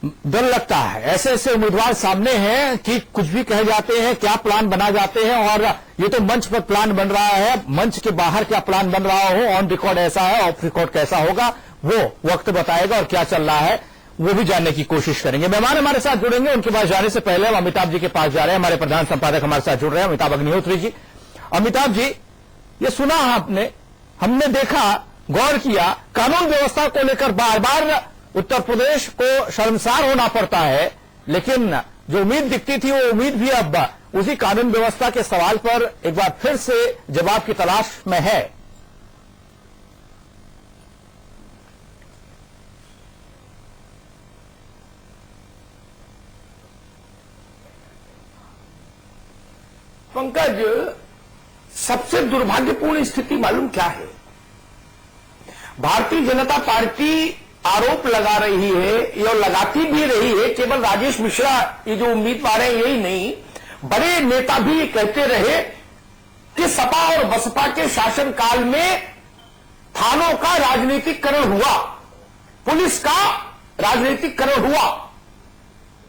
डर लगता है। ऐसे ऐसे उम्मीदवार सामने हैं कि कुछ भी कहे जाते हैं, क्या प्लान बना जाते हैं। और ये तो मंच पर प्लान बन रहा है, मंच के बाहर क्या प्लान बन रहा हो, ऑन रिकॉर्ड ऐसा है, ऑफ रिकॉर्ड कैसा होगा, वो वक्त बताएगा। और क्या चल रहा है वो भी जानने की कोशिश करेंगे। मेहमान हमारे साथ जुड़ेंगे, उनके पास जाने से पहले हम अमिताभ जी के पास जा रहे हैं। हमारे प्रधान संपादक हमारे साथ जुड़ रहे हैं, अमिताभ अग्निहोत्री जी। अमिताभ जी, ये सुना आपने, हमने देखा, गौर किया, कानून व्यवस्था को लेकर बार बार उत्तर प्रदेश को शर्मसार होना पड़ता है, लेकिन जो उम्मीद दिखती थी वो उम्मीद भी अब उसी कानून व्यवस्था के सवाल पर एक बार फिर से जवाब की तलाश में है। पंकज, सबसे दुर्भाग्यपूर्ण स्थिति मालूम क्या है? भारतीय जनता पार्टी आरोप लगा रही है, ये लगाती भी रही है। केवल राजेश मिश्रा ये जो उम्मीदवार है यही नहीं, बड़े नेता भी ये कहते रहे कि सपा और बसपा के शासनकाल में थानों का राजनीतिकरण हुआ, पुलिस का राजनीतिकरण हुआ।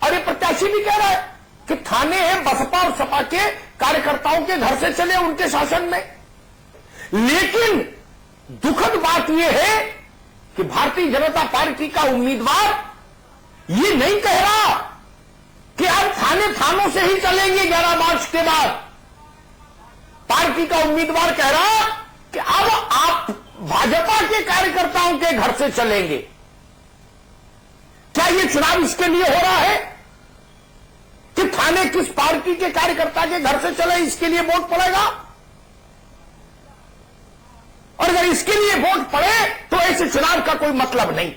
और ये प्रत्याशी भी कह रहा है कि थाने हैं बसपा और सपा के कार्यकर्ताओं के घर से चले उनके शासन में। लेकिन दुखद बात यह है कि भारतीय जनता पार्टी का उम्मीदवार ये नहीं कह रहा कि अब थानों से ही चलेंगे 11 मार्च के बाद। पार्टी का उम्मीदवार कह रहा कि अब आप भाजपा के कार्यकर्ताओं के घर से चलेंगे। क्या ये चुनाव इसके लिए हो रहा है कि थाने किस पार्टी के कार्यकर्ता के घर से चले, इसके लिए वोट पड़ेगा? और अगर इसके लिए वोट पड़े तो ऐसे चुनाव का कोई मतलब नहीं।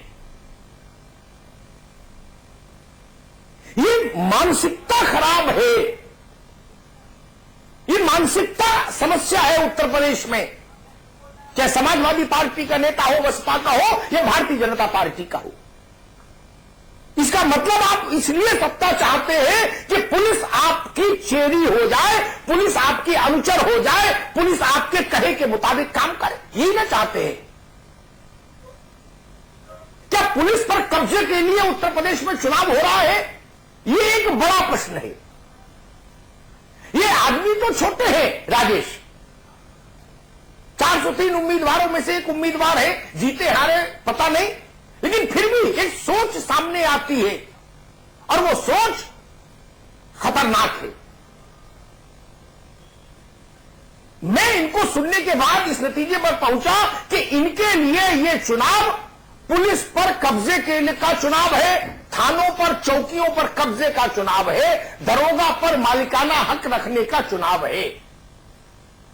ये मानसिकता खराब है, ये मानसिकता समस्या है उत्तर प्रदेश में। चाहे समाजवादी पार्टी का नेता हो, बसपा का हो या भारतीय जनता पार्टी का हो। इसका मतलब आप इसलिए सत्ता चाहते हैं कि पुलिस आपकी चेरी हो जाए, पुलिस आपकी अनुचर हो जाए, पुलिस आपके कहे के मुताबिक काम करे, यही ना चाहते हैं? क्या पुलिस पर कब्जे के लिए उत्तर प्रदेश में चुनाव हो रहा है? ये एक बड़ा प्रश्न है। ये आदमी तो छोटे हैं राजेश, 403 उम्मीदवारों में से एक उम्मीदवार है, जीते हारे पता नहीं, लेकिन फिर भी एक सोच सामने आती है और वो सोच खतरनाक है। मैं इनको सुनने के बाद इस नतीजे पर पहुंचा कि इनके लिए ये चुनाव पुलिस पर कब्जे के लिए का चुनाव है, थानों पर चौकियों पर कब्जे का चुनाव है, दरोगा पर मालिकाना हक रखने का चुनाव है।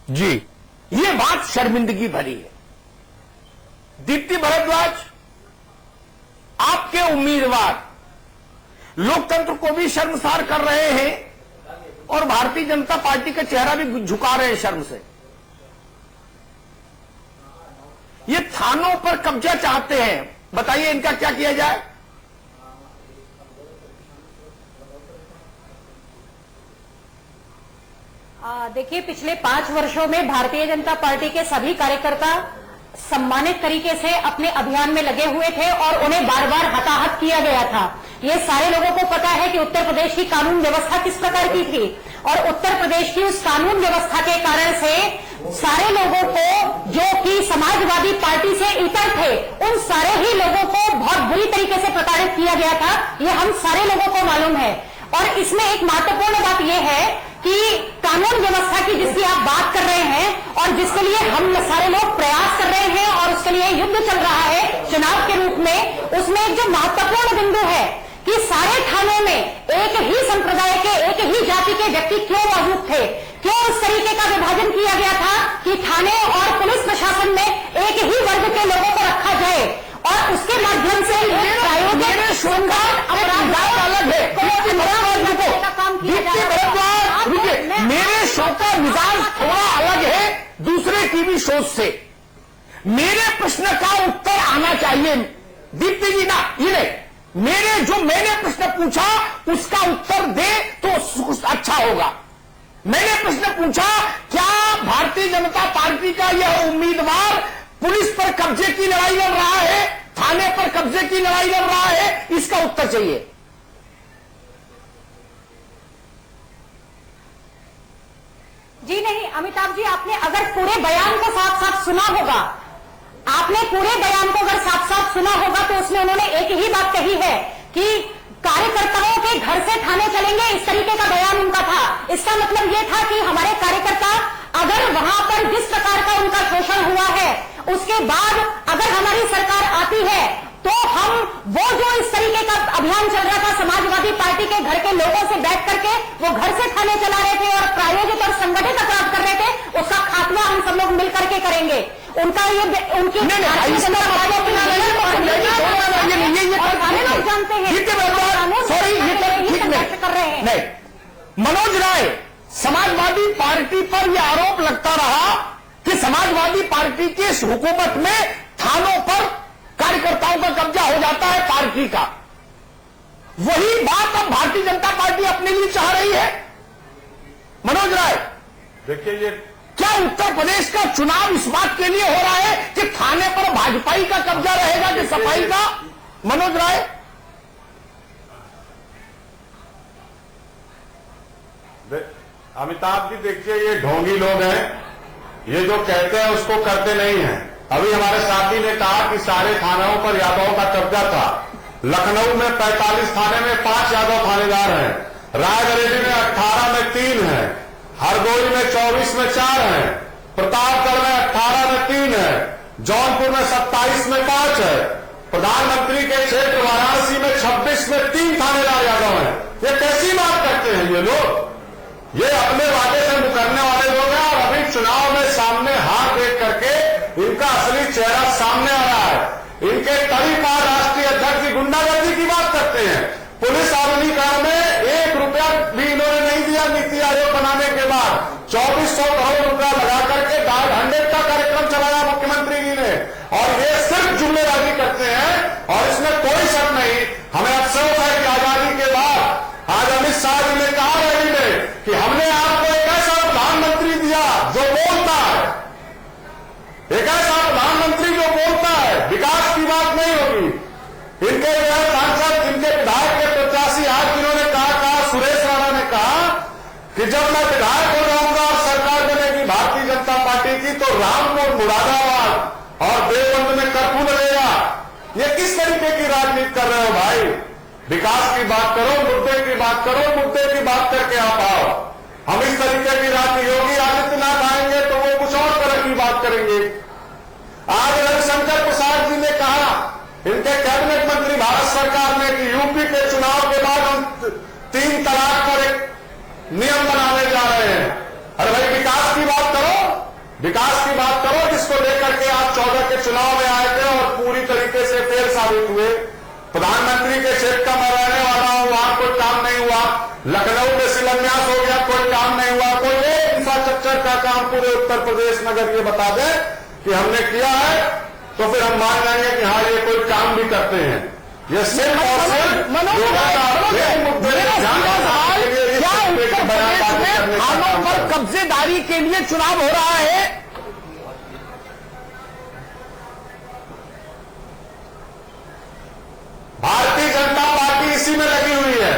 जी, ये बात शर्मिंदगी भरी है। दीप्ति भारद्वाज, आपके उम्मीदवार लोकतंत्र को भी शर्मसार कर रहे हैं और भारतीय जनता पार्टी का चेहरा भी झुका रहे हैं शर्म से। ये थानों पर कब्जा चाहते हैं, बताइए इनका क्या किया जाए? देखिए, पिछले 5 वर्षों में भारतीय जनता पार्टी के सभी कार्यकर्ता सम्मानित तरीके से अपने अभियान में लगे हुए थे और उन्हें बार बार हताहत किया गया था। ये सारे लोगों को पता है कि उत्तर प्रदेश की कानून व्यवस्था किस प्रकार की थी और उत्तर प्रदेश की उस कानून व्यवस्था के कारण से सारे लोगों को जो कि समाजवादी पार्टी से इतर थे, उन सारे ही लोगों को बहुत बुरी तरीके से प्रताड़ित किया गया था। ये हम सारे लोगों को मालूम है। और इसमें एक महत्वपूर्ण बात यह है कि कानून व्यवस्था की जिसकी आप बात कर रहे हैं और जिसके लिए हम सारे लोग प्रयास कर रहे हैं और उसके लिए युद्ध चल रहा है चुनाव के रूप में, उसमें एक जो महत्वपूर्ण बिंदु है कि सारे थानों में एक ही संप्रदाय के, एक ही जाति के व्यक्ति क्यों मौजूद थे, क्यों उस तरीके का विभाजन किया गया था कि थाने और पुलिस प्रशासन में एक ही वर्ग के लोगों को रखा जाए और उसके माध्यम से प्रायोगिक श्रृंगार अपराध अलग है। मेरे शो का मिजाज थोड़ा अलग है दूसरे टीवी शो से। मेरे प्रश्न का उत्तर आना चाहिए दीप्ति जी ना, ये नहीं, मैंने प्रश्न पूछा उसका उत्तर दे तो अच्छा होगा। मैंने प्रश्न पूछा, क्या भारतीय जनता पार्टी का यह उम्मीदवार पुलिस पर कब्जे की लड़ाई लड़ रहा है, थाने पर कब्जे की लड़ाई लड़ रहा है, इसका उत्तर चाहिए। जी नहीं अमिताभ जी, आपने अगर पूरे बयान को साफ साफ सुना होगा, आपने पूरे बयान को अगर साफ साफ सुना होगा तो उसमें उन्होंने एक ही बात कही है कि कार्यकर्ताओं के घर से थाने चलेंगे, इस तरीके का बयान उनका था। इसका मतलब यह था कि हमारे कार्यकर्ता अगर वहां पर जिस प्रकार का उनका शोषण हुआ है उसके बाद अगर हमारी सरकार आती है तो हम वो जो इस तरीके का अभियान चल रहा था समाजवादी पार्टी के घर के लोगों से बैठ करके वो घर से थाने चला रहे थे और प्रायोजित और संगठित अपराध कर रहे थे, उसका खात्मा हम सब लोग मिलकर के करेंगे। उनका ये उनकी लोग जानते हैं कर रहे हैं। नहीं, मनोज राय, समाजवादी पार्टी पर यह आरोप लगता रहा कि समाजवादी पार्टी की इस हुकूमत में थानों पर कार्यकर्ताओं का कब्जा हो जाता है पार्टी का। वही बात अब भारतीय जनता पार्टी अपने लिए चाह रही है। मनोज राय, देखिए, ये क्या उत्तर प्रदेश का चुनाव इस बात के लिए हो रहा है कि थाने पर भाजपाई का कब्जा रहेगा कि सफाई का? मनोज राय, अमिताभ जी देखिए, ये ढोंगी लोग हैं, ये जो कहते हैं उसको करते नहीं हैं। अभी हमारे साथी ने कहा कि सारे थानों पर यादवों का कब्जा था। लखनऊ में 45 थाने में 5 यादव थानेदार हैं, रायबरेली में 18 में 3 हैं, हरदोई में 24 में 4 हैं, प्रतापगढ़ में 18 में 3 है, जौनपुर में 27 में 5 है, प्रधानमंत्री के क्षेत्र वाराणसी में 26 में 3 थानेदार यादव हैं। ये कैसी बात करते हैं ये लोग? ये अपने वादे से मुकरने वाले लोग हैं और अभी चुनाव में सामने हार देख करके इनका असली चेहरा सामने आ रहा है। इनके कई बार राष्ट्रीय अध्यक्ष की गुंडागर्दी की बात करते हैं। पुलिस आधुनिकीकरण में 1 रुपया भी इन्होंने नहीं दिया। नीति आयोग बनाने के बाद 2400 करोड़ रुपया लगा करके 100 का कार्यक्रम चलाया मुख्यमंत्री जी ने, और ये सिर्फ जुम्मेदारी करते हैं और इसमें कोई शक नहीं। हमें अफसोस है कि आजादी के बाद आज अमित शाह जी ने कहा रैली में कि हमने आपको एक ऐसा प्रधानमंत्री दिया जो बोलता है, एक ऐसा प्रधानमंत्री जो बोलता है, विकास की बात नहीं होगी। इनके सांसद, इनके विधायक के प्रत्याशी आज जिन्होंने कहा सुरेश राणा ने कहा कि जब मैं विधायक हो जाऊंगा और सरकार बनेगी भारतीय जनता पार्टी की तो रामपुर, मुरादाबाद और देवबंद में कर्फ्यू लगेगा। ये किस तरीके की राजनीति कर रहे हो भाई? विकास की बात करो, मुद्दे की बात करो, मुद्दे की बात करके आप आओ। हम इस तरीके की राजनीति, योगी आदित्यनाथ आएंगे तो वो कुछ और तरह की बात करेंगे। आज रविशंकर प्रसाद जी ने कहा, इनके कैबिनेट मंत्री भारत सरकार ने, कि यूपी के चुनाव के बाद हम 3 तलाक पर एक नियम बनाने जा रहे हैं। अरे भाई, विकास की बात करो, विकास की बात करो, जिसको लेकर के आप 14 के चुनाव में आए थे और पूरी तरीके से फेल साबित हुए। प्रधानमंत्री के क्षेत्र का मैं रहने वाला हूं, वहां कोई काम नहीं हुआ। लखनऊ में शिलान्यास हो गया, कोई काम नहीं हुआ। कोई एक इंफ्रास्ट्रक्चर का काम पूरे उत्तर प्रदेश में अगर ये बता दें कि हमने किया है तो फिर हम मान लेंगे कि हाँ, ये कोई काम भी करते हैं। ये सिर्फ और सिर्फ थानों पर कब्जेदारी के लिए चुनाव हो रहा है। भारतीय जनता पार्टी इसी में लगी हुई है।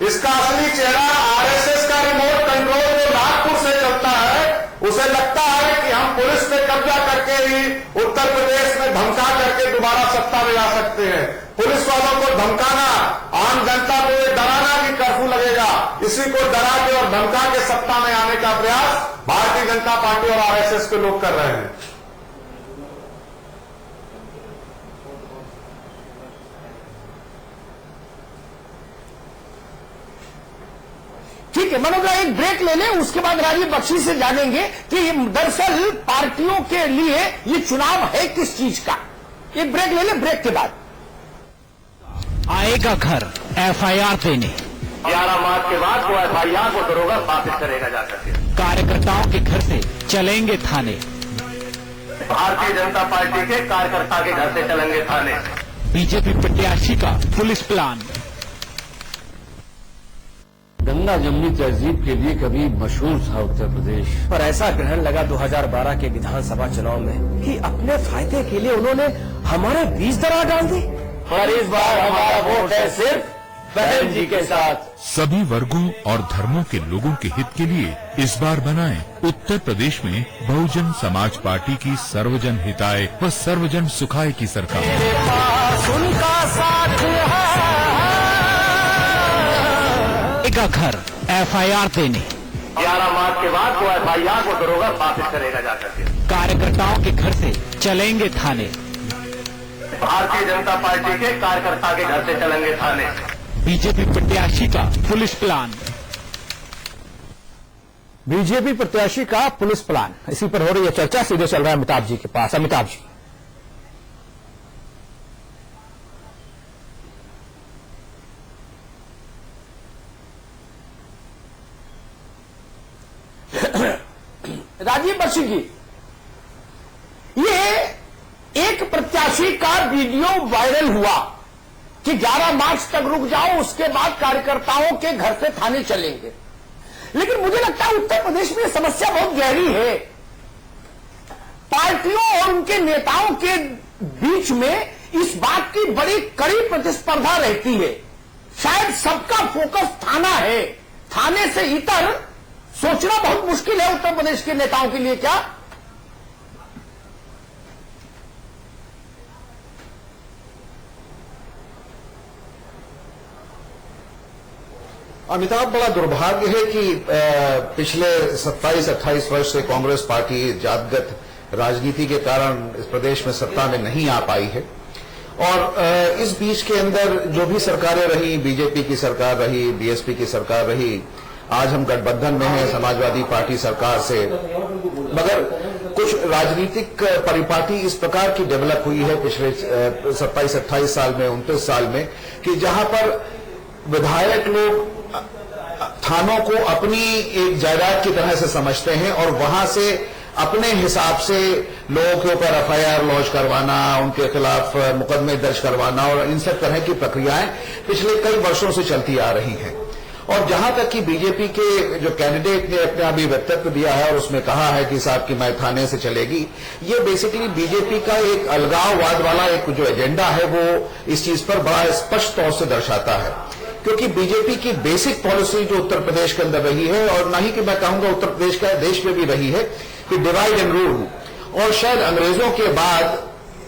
इसका असली चेहरा आरएसएस का रिमोट कंट्रोल जो नागपुर से चलता है, उसे लगता है कि हम पुलिस पे कब्जा करके ही उत्तर प्रदेश में धमका करके दोबारा सत्ता में आ सकते हैं। पुलिस वालों को धमकाना, आम जनता को ये डराना कि कर्फ्यू लगेगा, इसी को डरा के और धमका के सत्ता में आने का प्रयास भारतीय जनता पार्टी और आरएसएस के लोग कर रहे हैं। ठीक है मनोज, एक ब्रेक ले लें, उसके बाद राजीव बख्शी से जानेंगे कि दरअसल पार्टियों के लिए ये चुनाव है किस चीज का। एक ब्रेक ले लें, ब्रेक के बाद आएगा घर एफआईआर देने। 11 मार्च के बाद वो एफआईआर को दरोगा वापस करेगा जा सके। कार्यकर्ताओं के घर से चलेंगे थाने। भारतीय जनता पार्टी के कार्यकर्ता के घर से चलेंगे थाने। बीजेपी प्रत्याशी का पुलिस प्लान। गंगा जमुनी तहजीब के लिए कभी मशहूर था उत्तर प्रदेश, पर ऐसा ग्रहण लगा 2012 के विधानसभा चुनाव में कि अपने फायदे के लिए उन्होंने हमारे बीच दरार डाल दी। पर इस बार हमारा वोट है सिर्फ बहन जी के साथ। सभी वर्गों और धर्मों के लोगों के हित के लिए इस बार बनाएं उत्तर प्रदेश में बहुजन समाज पार्टी की सर्वजन हिताय व सर्वजन सुखाय की सरकार। उनका साथ का घर FIR देने, 11 मार्च के बाद वो FIR को दरोगा स्थापित करेगा जाकर के। कार्यकर्ताओं के घर से चलेंगे थाने, भारतीय जनता पार्टी के कार्यकर्ता के घर से चलेंगे थाने। बीजेपी प्रत्याशी का पुलिस प्लान, बीजेपी प्रत्याशी का पुलिस प्लान, इसी पर हो रही है चर्चा। सीधे चल रहा है अमिताभ जी के पास। अमिताभ जी, राजीव बख्शी जी, ये एक प्रत्याशी का वीडियो वायरल हुआ कि 11 मार्च तक रुक जाओ, उसके बाद कार्यकर्ताओं के घर से थाने चलेंगे। लेकिन मुझे लगता है उत्तर प्रदेश में समस्या बहुत गहरी है। पार्टियों और उनके नेताओं के बीच में इस बात की बड़ी कड़ी प्रतिस्पर्धा रहती है। शायद सबका फोकस थाना है, थाने से इतर सोचना बहुत मुश्किल है उत्तर प्रदेश के नेताओं के लिए। क्या अमिताभ, बड़ा दुर्भाग्य है कि पिछले 27-28 वर्ष से कांग्रेस पार्टी जातगत राजनीति के कारण इस प्रदेश में सत्ता में नहीं आ पाई है। और इस बीच के अंदर जो भी सरकारें रही, बीजेपी की सरकार रही, बीएसपी की सरकार रही, आज हम गठबंधन में हैं समाजवादी पार्टी सरकार से, मगर कुछ राजनीतिक परिपाटी इस प्रकार की डेवलप हुई है पिछले 27-28 साल में, 29 साल में, कि जहां पर विधायक लोग थानों को अपनी एक जायदाद की तरह से समझते हैं और वहां से अपने हिसाब से लोगों के ऊपर FIR लॉन्च करवाना, उनके खिलाफ मुकदमे दर्ज करवाना और इन सब तरह की प्रक्रियाएं पिछले कई वर्षों से चलती आ रही हैं। और जहां तक कि बीजेपी के जो कैंडिडेट ने अपना भी वक्तव्य दिया है और उसमें कहा है कि साहब की मैं थाने से चलेगी, ये बेसिकली बीजेपी का एक अलगाववाद वाला एक जो एजेंडा है वो इस चीज पर बड़ा स्पष्ट तौर से दर्शाता है। क्योंकि बीजेपी की बेसिक पॉलिसी जो उत्तर प्रदेश के अंदर रही है, और ना ही कि मैं कहूंगा उत्तर प्रदेश का देश में भी रही है, कि डिवाइड एंड रूल, और शायद अंग्रेजों के बाद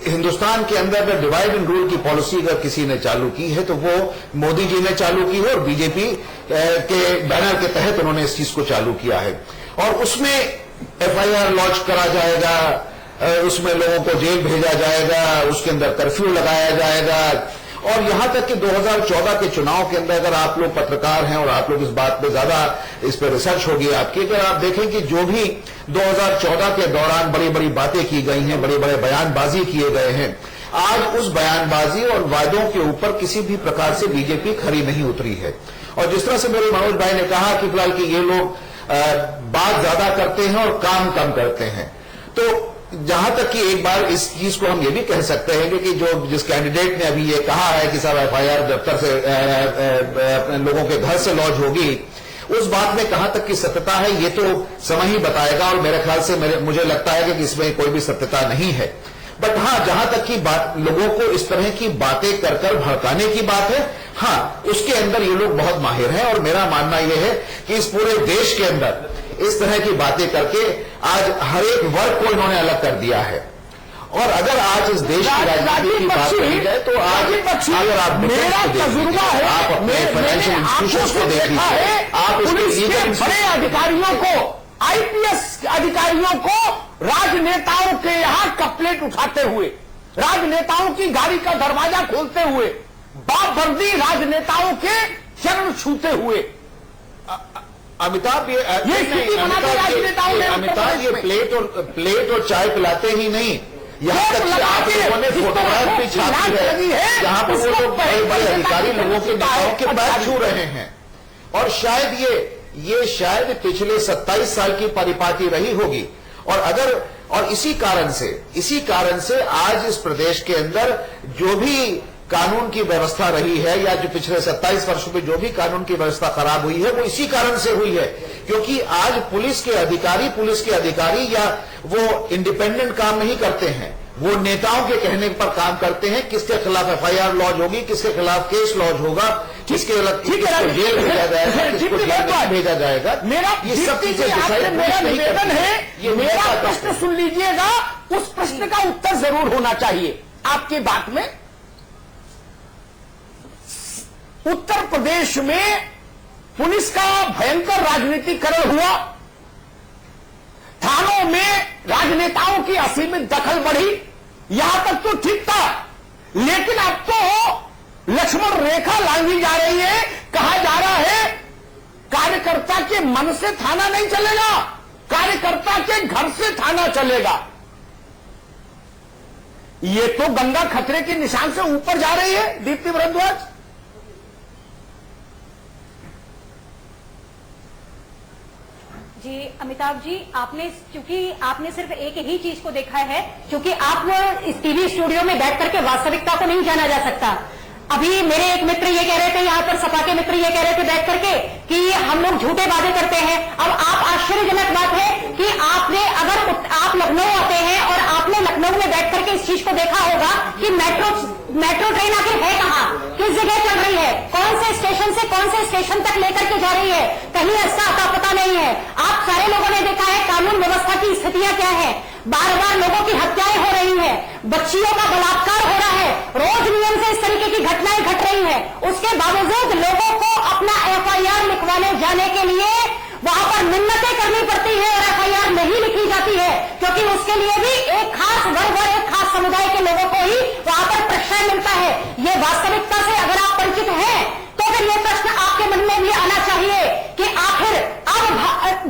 हिंदुस्तान के अंदर डिवाइड एंड रूल की पॉलिसी अगर किसी ने चालू की है तो वो मोदी जी ने चालू की है और बीजेपी के बैनर के तहत उन्होंने इस चीज को चालू किया है। और उसमें FIR लॉन्च करा जाएगा, उसमें लोगों को जेल भेजा जाएगा, उसके अंदर कर्फ्यू लगाया जाएगा। और यहां तक कि 2014 के चुनाव के अंदर अगर आप लोग पत्रकार हैं और आप लोग इस बात पे ज्यादा इस पर रिसर्च होगी आपकी, अगर आप देखें कि जो भी 2014 के दौरान बड़ी बड़ी बातें की गई हैं, बड़े बड़े बयानबाजी किए गए हैं, आज उस बयानबाजी और वादों के ऊपर किसी भी प्रकार से बीजेपी खरी नहीं उतरी है। और जिस तरह से मेरे मनोज भाई ने कहा कि फिलहाल कि ये लोग बात ज्यादा करते हैं और काम कम करते हैं, तो जहां तक कि एक बार इस चीज को हम ये भी कह सकते हैं कि जो जिस कैंडिडेट ने अभी ये कहा है कि साहब FIR दफ्तर से अपने लोगों के घर से लॉन्च होगी, उस बात में कहां तक की सत्यता है ये तो समय ही बताएगा। और मेरे ख्याल से मुझे लगता है कि इसमें कोई भी सत्यता नहीं है। बट हाँ, जहां तक की बात लोगों को इस तरह की बातें कर भड़काने की बात है, हाँ, उसके अंदर ये लोग बहुत माहिर हैं। और मेरा मानना यह है कि इस पूरे देश के अंदर इस तरह की बातें करके आज हर एक वर्ग को इन्होंने अलग कर दिया है। और अगर आज इस देश की राजनीति की बात करी जाए तो आज अगर आप मेरा तजुर्बा है, आप अपने फाइनेंशियल इंस्टीट्यूशंस को देख लीजिए, आप उसके बड़े अधिकारियों को, IPS अधिकारियों को राजनेताओं के यहां कपलेट उठाते हुए, राजनेताओं की गाड़ी का दरवाजा खोलते हुए, बावर्दी राजनेताओं के चरण छूते हुए। अमिताभ, ये प्लेट और चाय पिलाते ही नहीं, यहाँ तक कि आप लोगों ने फोटोग्राफ भी छापी है जहां पर वो लोग बड़े बड़े अधिकारी लोगों के नेताओं के पैर छू रहे हैं। और शायद ये शायद पिछले 27 साल की परिपाटी रही होगी। और इसी कारण से आज इस प्रदेश के अंदर जो भी कानून की व्यवस्था रही है, या जो पिछले 27 वर्षों में जो भी कानून की व्यवस्था खराब हुई है, वो इसी कारण से हुई है। क्योंकि आज पुलिस के अधिकारी या वो इंडिपेंडेंट काम नहीं करते हैं, वो नेताओं के कहने पर काम करते हैं। किसके खिलाफ एफआईआर लॉन्च होगी, किसके खिलाफ केस लॉन्च होगा, किसको जेल भेजा जाएगा, किसको जेल नहीं भेजा जाएगा, ये सब चीजें मेरा निवेदन है, ये मेरा प्रश्न सुन लीजिएगा, उस प्रश्न का उत्तर जरूर होना चाहिए आपकी बात में। उत्तर प्रदेश में पुलिस का भयंकर राजनीतिकरण हुआ, थानों में राजनेताओं की असीमित दखल बढ़ी, यहां तक तो ठीक था, लेकिन अब तो लक्ष्मण रेखा लांघी जा रही है। कहा जा रहा है कार्यकर्ता के मन से थाना नहीं चलेगा, कार्यकर्ता के घर से थाना चलेगा। ये तो गंगा खतरे के निशान से ऊपर जा रही है। दीप्ति भारद्वाज, जी अमिताभ जी, चूंकि आपने सिर्फ एक ही चीज को देखा है, क्योंकि आप इस टीवी स्टूडियो में बैठ करके वास्तविकता को नहीं जाना जा सकता। अभी मेरे एक मित्र ये कह रहे थे, यहाँ पर सपा के मित्र ये कह रहे थे बैठ करके कि हम लोग झूठे वादे करते हैं। अब आप आश्चर्यजनक बात है कि आपने अगर आप लखनऊ आते हैं और आपने लखनऊ में बैठ करके इस चीज को देखा होगा कि मेट्रो ट्रेन आखिर है कहाँ, किस जगह चल रही है, कौन से स्टेशन से कौन से स्टेशन तक लेकर के जा रही है, कहीं इसका अता पता नहीं है। आप सारे लोगों ने देखा है कानून व्यवस्था की स्थितियां क्या है, बार बार लोगों की हत्याएं हो रही हैं, बच्चियों का बलात्कार हो रहा है, रोज नियम से इस तरीके की घटनाएं घट रही हैं। उसके बावजूद लोगों को अपना एफआईआर लिखवाने जाने के लिए वहां पर मिन्नतें करनी पड़ती है और एफआईआर नहीं लिखी जाती है, क्योंकि उसके लिए भी एक खास वर्ग और एक खास समुदाय के लोगों को ही वहां पर प्रश्रय मिलता है। ये वास्तविकता से अगर आप परिचित हैं तो फिर ये प्रश्न आपके मन में भी आना चाहिए कि आखिर अब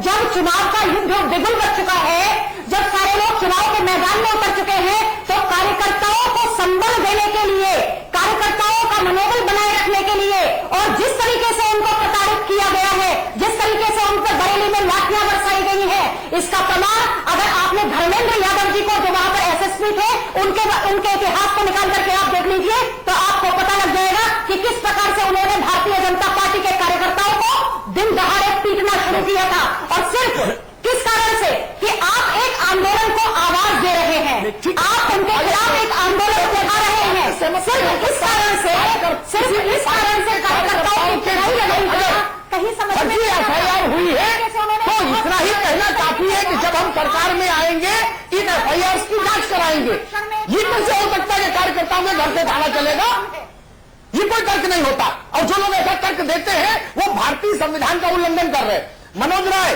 जब चुनाव का युद्ध बिगुल बच चुका है, जब सारे लोग चुनाव के मैदान में उतर चुके हैं, तो कार्यकर्ताओं को संबल देने के लिए, कार्यकर्ताओं का मनोबल बनाए रखने के लिए और जिस तरीके से उनको प्रताड़ित किया गया है, जिस तरीके से उन पर बरेली में लाठियां बरसाई गई है, इसका प्रमाण अगर आपने धर्मेंद्र यादव जी को जो वहां पर एसएसपी थे उनके इतिहास को निकाल करके आप देख लीजिए तो आपको पता लग जाएगा कि किस प्रकार से उन्होंने भारतीय जनता पार्टी के कार्यकर्ताओं को दिन दहाड़े पीटना शुरू किया था। और सिर्फ किस कारण से कि आप एक आंदोलन को आवाज दे रहे हैं, आप उनके खिलाफ एक आंदोलन उठा रहे हैं, सिर्फ इस कारण से कार्यकर्ताओं की लड़ाई लड़ाई कहीं समझ में एफआईआर हुई है तो इतना ही कहना काफी है कि जब हम सरकार में आएंगे इन एफआईआर की जांच कराएंगे। ये कैसे हो सकता है कि कार्यकर्ताओं के घर से थाना चलेगा? ये कोई तर्क नहीं होता, और जो लोग ऐसा तर्क देते हैं वो भारतीय संविधान का उल्लंघन कर रहे हैं। मनोज राय,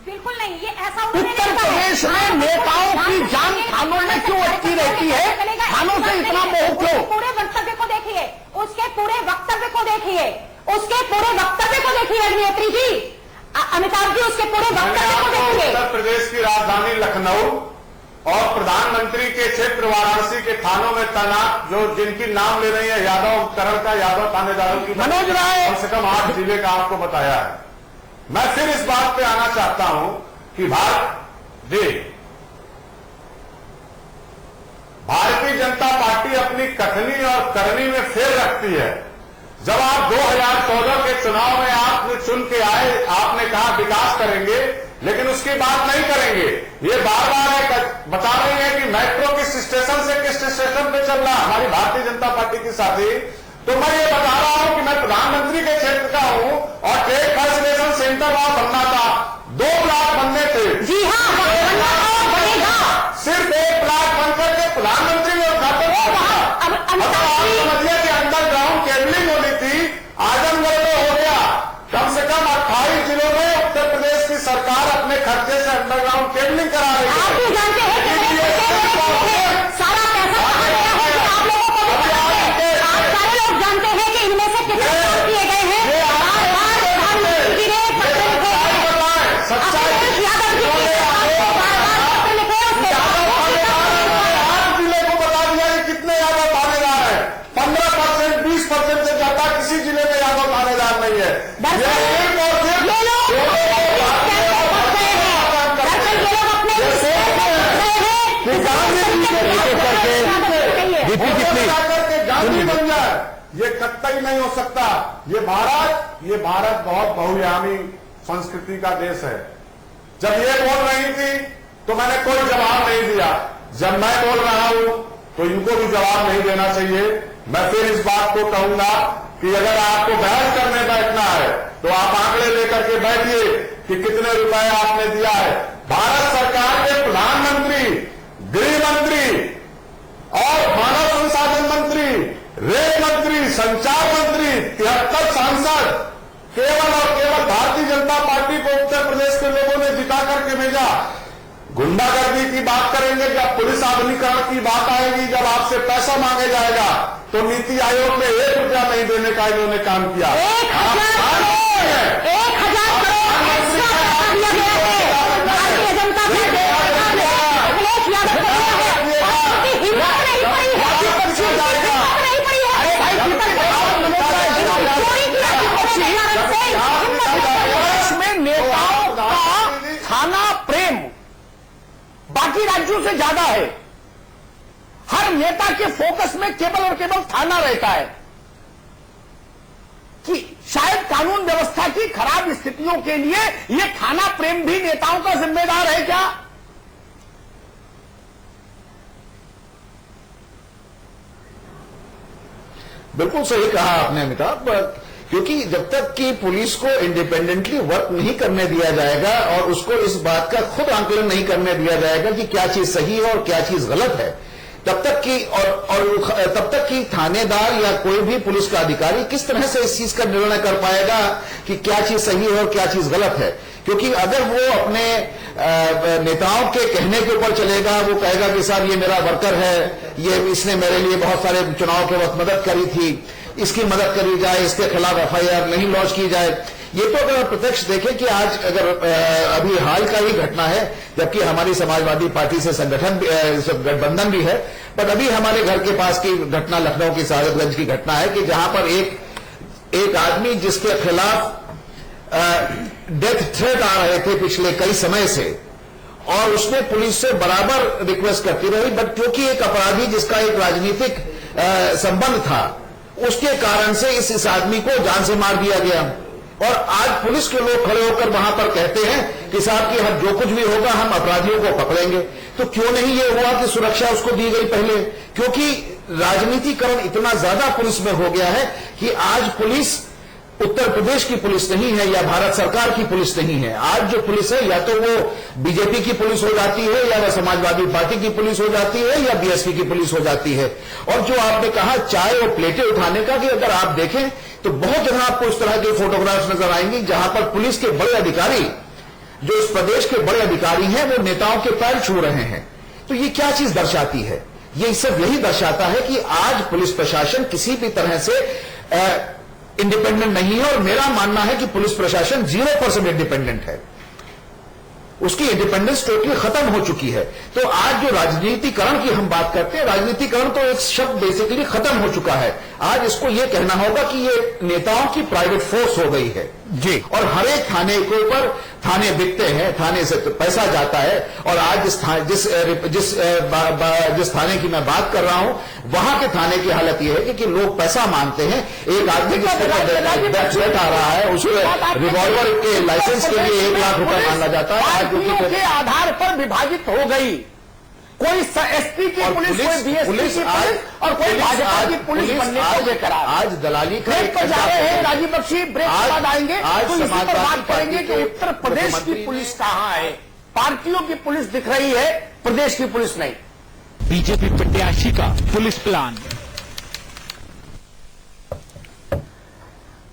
बिल्कुल नहीं, ये ऐसा उत्तर प्रदेश में नेताओं की जान थानों में क्यों अटकी रहती है? थानों से इतना मोह क्यों? पूरे वक्तव्य को देखिए, उसके पूरे वक्तव्य को देखिए, उसके पूरे वक्तव्य को देखिए अभिनेत्री जी, अमिताभ जी, उसके पूरे वक्तव्य को देखिए। उत्तर प्रदेश की राजधानी लखनऊ और प्रधानमंत्री के क्षेत्र वाराणसी के थानों में तैनात जो जिनकी नाम ले रही है यादव करण का, यादव थानेदारों की मनोज राय, कम से कम 8 जिले का आपको बताया है। मैं फिर इस बात पे आना चाहता हूं कि भारतीय जनता पार्टी अपनी कथनी और करनी में फेर रखती है। जब आप 2014 के चुनाव में आपने चुन के आए, आपने कहा विकास करेंगे, लेकिन उसकी बात नहीं करेंगे। ये बार बार बता रही है कि मेट्रो किस स्टेशन से किस स्टेशन पे चल रहा हमारी भारतीय जनता पार्टी की साथी। तो मैं ये बता रहा हूं कि मैं प्रधानमंत्री के क्षेत्र का हूं और ट्रेड फैसिलिटेशन सेंटर वहां बनना था, 2 प्लाट बनने थे। जी हाँ, बनेगा। सिर्फ 1 प्लाट बनकर के प्रधानमंत्री ने उद्घाटन किया। समझिए कि अंडरग्राउंड केबलिंग होनी थी, आजमगढ़ में हो गया। कम से कम 28 जिलों में उत्तर प्रदेश की सरकार अपने खर्चे से अंडरग्राउंड केबलिंग करा रही है। आप भी जानते हैं सारा पैसा आप लोगों को भी पता है, आप सारे लोग जानते हैं कि इनमें से कितने काम किए गए हैं। प्रधानमंत्री जी ने पत्र लिखे हैं, अखिलेश यादव जी के पत्र लिखे हैं, 8 जिले को बता दिया कि कितने यादव थानेदार है। 15%, 20% से ज्यादा किसी जिले में यादव थानेदार नहीं है। गांधी बन जाए, ये कतई नहीं हो सकता। ये भारत बहुत बहुआयामी संस्कृति का देश है। जब ये बोल रही थी तो मैंने कोई जवाब नहीं दिया। जब मैं बोल रहा हूं तो इनको भी जवाब नहीं देना चाहिए। मैं फिर इस बात को कहूंगा कि अगर आपको बहस करने बैठना है तो आप आंकड़े लेकर के बैठिए कि कितने रुपए आपने दिया है। भारत सरकार के प्रधानमंत्री, गृह मंत्री और मानव संसाधन मंत्री, रेल मंत्री, संचार मंत्री, 73 सांसद केवल और केवल भारतीय जनता पार्टी को उत्तर प्रदेश के लोगों ने जिता करके भेजा। गुंडागर्दी की बात करेंगे, जब पुलिस आधुनिकीकरण की बात आएगी, जब आपसे पैसा मांगे जाएगा तो नीति आयोग में 1 रुपया नहीं देने का इन्होंने काम किया। 1,000 करोड़ भारतीय जनता में नेताओं का थाना प्रेम बाकी राज्यों से ज्यादा है। हर नेता के फोकस में केवल और केवल थाना रहता है कि शायद कानून व्यवस्था की खराब स्थितियों के लिए यह थाना प्रेम भी नेताओं का जिम्मेदार है क्या? बिल्कुल सही कहा आपने अमिताभ, क्योंकि जब तक कि पुलिस को इंडिपेंडेंटली वर्क नहीं करने दिया जाएगा और उसको इस बात का खुद आंकलन नहीं करने दिया जाएगा कि क्या चीज सही है और क्या चीज गलत है, तब तक कि और तब तक कि थानेदार या कोई भी पुलिस का अधिकारी किस तरह से इस चीज का निर्णय कर पाएगा कि क्या चीज सही है और क्या चीज गलत है। क्योंकि अगर वो अपने नेताओं के कहने के ऊपर चलेगा, वो कहेगा कि साहब ये मेरा वर्कर है, ये इसने मेरे लिए बहुत सारे चुनाव के वक्त मदद करी थी, इसकी मदद करी जाए, इसके खिलाफ FIR नहीं लॉन्च की जाए। ये तो अगर प्रत्यक्ष देखें कि आज अगर अभी हाल का ही घटना है, जबकि हमारी समाजवादी पार्टी से संगठन गठबंधन भी है, पर अभी हमारे घर के पास की घटना लखनऊ की सादतगंज की घटना है कि जहां पर एक आदमी जिसके खिलाफ डेथ थ्रेट आ रहे थे पिछले कई समय से, और उसने पुलिस से बराबर रिक्वेस्ट करती रही, बट क्योंकि एक अपराधी जिसका एक राजनीतिक संबंध था, उसके कारण से इस आदमी को जान से मार दिया गया। और आज पुलिस के लोग खड़े होकर वहां पर कहते हैं कि साहब की हद जो कुछ भी होगा हम अपराधियों को पकड़ेंगे। तो क्यों नहीं ये हुआ कि सुरक्षा उसको दी गई पहले? क्योंकि राजनीतिकरण इतना ज्यादा पुलिस में हो गया है कि आज पुलिस उत्तर प्रदेश की पुलिस नहीं है या भारत सरकार की पुलिस नहीं है। आज जो पुलिस है या तो वो बीजेपी की पुलिस हो जाती है, या वह समाजवादी पार्टी की पुलिस हो जाती है, या BSP की पुलिस हो जाती है। और जो आपने कहा चाय और प्लेटें उठाने का, कि अगर आप देखें तो बहुत जगह आपको इस तरह के फोटोग्राफ्स नजर आएंगी जहां पर पुलिस के बड़े अधिकारी, जो इस प्रदेश के बड़े अधिकारी हैं, वो नेताओं के पैर छू रहे हैं। तो ये क्या चीज दर्शाती है? ये सिर्फ यही दर्शाता है कि आज पुलिस प्रशासन किसी भी तरह से इंडिपेंडेंट नहीं है। और मेरा मानना है कि पुलिस प्रशासन 0% इंडिपेंडेंट है, उसकी इंडिपेंडेंस टोटली खत्म हो चुकी है। तो आज जो राजनीतिकरण की हम बात करते हैं, राजनीतिकरण तो एक शब्द बेसिकली खत्म हो चुका है। आज इसको यह कहना होगा कि ये नेताओं की प्राइवेट फोर्स हो गई है जी। और हर एक थाने के ऊपर थाने बिकते हैं, थाने से तो पैसा जाता है। और आज जिस थाने की मैं बात कर रहा हूं, वहां के थाने की हालत यह है कि लोग पैसा मांगते हैं। एक आदमी जिसका आ रहा है, उसके रिवॉल्वर के लाइसेंस के लिए 1 लाख रुपए मांगा जाता है। पार्टियों के आधार पर विभाजित हो गई, कोई SP की पुलिस, कोई BSP की पुलिस और कोई भाजपा की पुलिस बनने को लेकर आज दलाली का ब्रेक पर जा रहे हैं। राजीव बख्शी, ब्रेक के बाद आएंगे तो इसी पर बात करेंगे कि उत्तर प्रदेश की पुलिस कहां है। पार्टियों की पुलिस दिख रही है, प्रदेश की पुलिस नहीं। बीजेपी प्रत्याशी का पुलिस प्लान।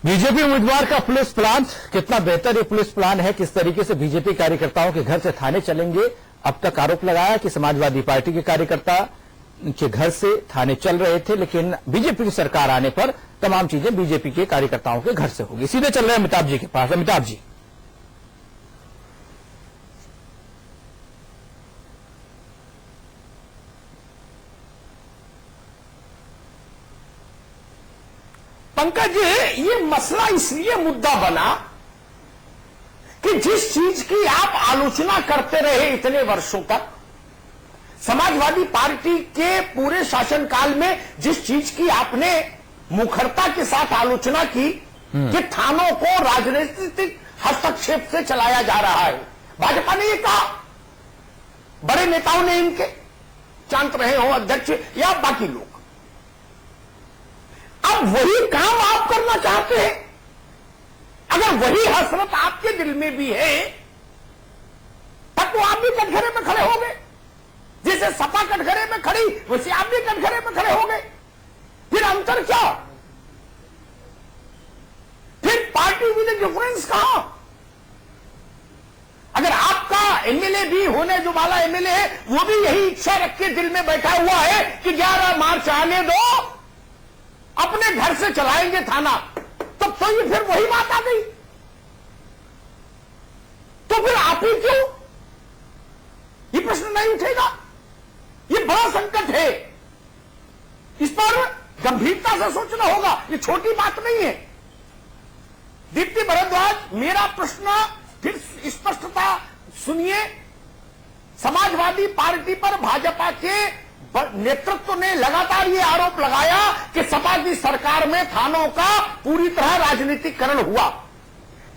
बीजेपी उम्मीदवार का पुलिस प्लान कितना बेहतर ये पुलिस प्लान है, किस तरीके से बीजेपी कार्यकर्ताओं के घर से थाने चलेंगे। अब तक आरोप लगाया कि समाजवादी पार्टी के कार्यकर्ता के घर से थाने चल रहे थे, लेकिन बीजेपी की सरकार आने पर तमाम चीजें बीजेपी के कार्यकर्ताओं के घर से होगी। सीधे चल रहे हैं अमिताभ जी के पास। अमिताभ जी, पंकज, ये मसला इसलिए मुद्दा बना कि जिस चीज की आप आलोचना करते रहे इतने वर्षों तक, समाजवादी पार्टी के पूरे शासनकाल में जिस चीज की आपने मुखरता के साथ आलोचना की कि थानों को राजनीतिक हस्तक्षेप से चलाया जा रहा है, भाजपा ने ये कहा, बड़े नेताओं ने इनके, चांत रहे हो अध्यक्ष या बाकी लोग। अब वही काम आप करना चाहते हैं, अगर वही हसरत आपके दिल में भी है तब तो आप भी कटघरे में खड़े हो गए। जैसे सपा कटघरे में खड़ी वैसे आप भी कटघरे में खड़े हो गए। फिर अंतर क्या, फिर पार्टी विद डिफरेंस कहां? अगर आपका एमएलए भी होने जो वाला एमएलए है वो भी यही इच्छा रख के दिल में बैठा हुआ है कि 11 मार्च आने दो, अपने घर से चलाएंगे थाना, तो ये फिर वही बात आ गई। तो फिर आप ही क्यों, ये प्रश्न नहीं उठेगा? ये बड़ा संकट है, इस पर गंभीरता से सोचना होगा, ये छोटी बात नहीं है। दीप्ति भारद्वाज, मेरा प्रश्न फिर स्पष्टता सुनिए। समाजवादी पार्टी पर भाजपा के नेतृत्व ने लगातार ये आरोप लगाया कि सपा की सरकार में थानों का पूरी तरह राजनीतिकरण हुआ।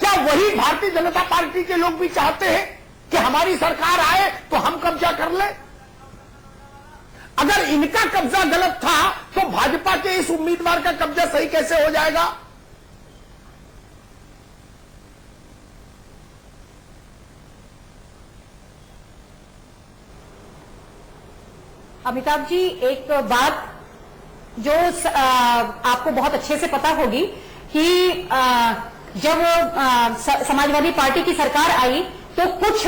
क्या वही भारतीय जनता पार्टी के लोग भी चाहते हैं कि हमारी सरकार आए तो हम कब्जा कर ले? अगर इनका कब्जा गलत था तो भाजपा के इस उम्मीदवार का कब्जा सही कैसे हो जाएगा? अमिताभ जी, एक बात जो आपको बहुत अच्छे से पता होगी कि जब समाजवादी पार्टी की सरकार आई तो कुछ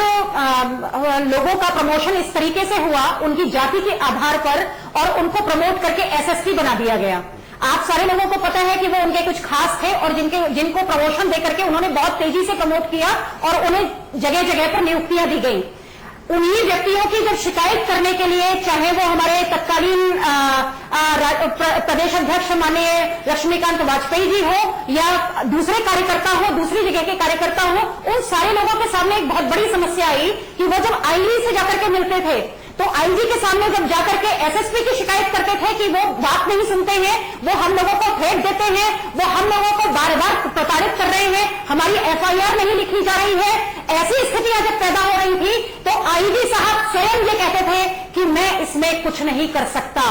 लोगों का प्रमोशन इस तरीके से हुआ, उनकी जाति के आधार पर, और उनको प्रमोट करके एसएसपी बना दिया गया। आप सारे लोगों को पता है कि वो उनके कुछ खास थे और जिनको प्रमोशन देकर के उन्होंने बहुत तेजी से प्रमोट किया और उन्हें जगह जगह पर नियुक्तियां दी गई। उन्हीं व्यक्तियों की जब शिकायत करने के लिए, चाहे वो हमारे तत्कालीन प्रदेश अध्यक्ष माननीय लक्ष्मीकांत वाजपेयी जी हो या दूसरे कार्यकर्ता हो, दूसरी जगह के कार्यकर्ता हो, उन सारे लोगों के सामने एक बहुत बड़ी समस्या आई कि वो जब आईजी से जाकर के मिलते थे तो आईजी के सामने जब जाकर के एसएसपी की शिकायत करते थे कि वो बात नहीं सुनते हैं, वो हम लोगों को फेंक देते हैं, वो हम लोगों को बार बार प्रताड़ित कर रहे हैं, हमारी एफआईआर नहीं लिखी जा रही है, ऐसी स्थितियां जब पैदा हो रही थी तो आईजी साहब स्वयं ये कहते थे कि मैं इसमें कुछ नहीं कर सकता,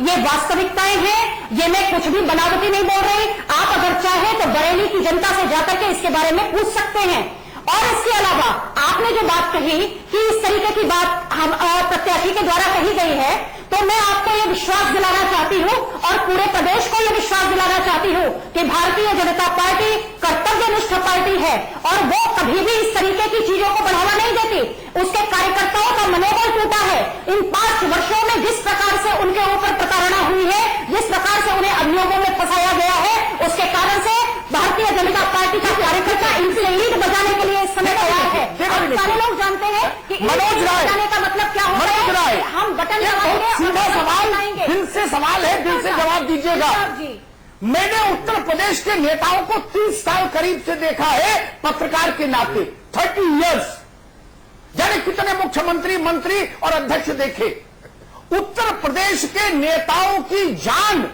ये वास्तविकताएं हैं, ये मैं कुछ भी बनावटी नहीं बोल रही। आप अगर चाहे तो बरेली की जनता से जाकर के इसके बारे में पूछ सकते हैं। और इसके अलावा आपने जो बात कही कि इस तरीके की बात हम प्रत्याशी के द्वारा कही गई है, तो मैं आपको यह विश्वास दिलाना चाहती हूं और पूरे प्रदेश को यह विश्वास दिलाना चाहती हूं कि भारतीय जनता पार्टी कर्तव्यनिष्ठ पार्टी है और वो कभी भी इस तरीके की चीजों को बढ़ावा नहीं देती। उसके कार्यकर्ताओं का मनोबल टूटा है। इन 5 वर्षों में जिस प्रकार से उनके ऊपर प्रताड़ना हुई है, जिस प्रकार से उन्हें अभियोगों में फंसाया गया है, उसके कारण से भारतीय जनता पार्टी का कार्यकर्ता इनसे ईद बजाने के लिए इस समय तैयार है। सारे लोग जानते हैं कि मनोज राय बजाने का मतलब क्या होता है। हम बटन दबाएंगे, सीधा सवाल, दिल से सवाल है, दिल से जवाब दीजिएगा। मैंने उत्तर प्रदेश के नेताओं को 30 साल करीब से देखा है पत्रकार के नाते, 30 इयर्स, जाने कितने मुख्यमंत्री, मंत्री और अध्यक्ष देखे। उत्तर प्रदेश के नेताओं की जान